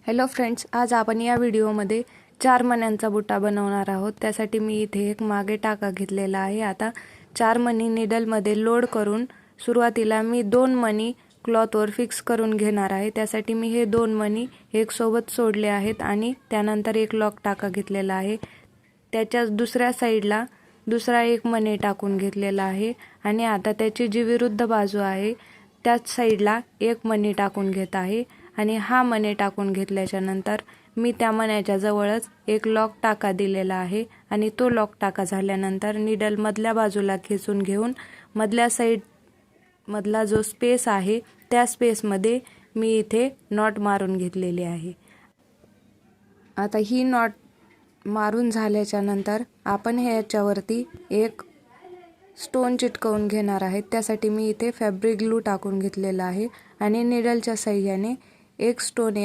Hello friends, आज आपण या व्हिडिओमध्ये 4 मण्यांचा बुट्टा बनवणार आहोत। त्यासाठी मी इथे एक मागे टाका घेतलेला आहे। आता 4 मणी नीडलमध्ये लोड करून सुरुवातीला मी 2 मणी क्लॉथवर फिक्स करून घेणार आहे। त्यासाठी मी हे 2 मणी एक सोबत सोडले आहेत आणि त्यानंतर एक लॉक टाका घेतलेला आहे। त्याच्या दुसऱ्या साइडला दुसरा एक मणी टाकून घेतलेला आहे आणि आता त्याची जी विरुद्ध बाजू आहे त्याच साइडला एक मणी टाकून घेत आहे आणि हा मणी टाकून घेतल्याच्या नंतर मी त्या मण्याच्या जवळच एक लॉक टाका दिलेला आहे आणि तो लॉक टाका झाल्यानंतर नीडल मधल्या बाजूला खेचून घेऊन मधल्या साइड मधला जो स्पेस आहे त्या स्पेस मध्ये मी इथे नॉट मारून घेतलेली आहे। आता ही नॉट मारून झाल्याच्या नंतर आपण ह्याच्यावरती एक स्टोन चिटकवून घेणार आहे। त्यासाठी मी इथे फॅब्रिक ग्लू टाकून घेतलेला आहे आणि नीडलच्या साहाय्याने एक स्टोन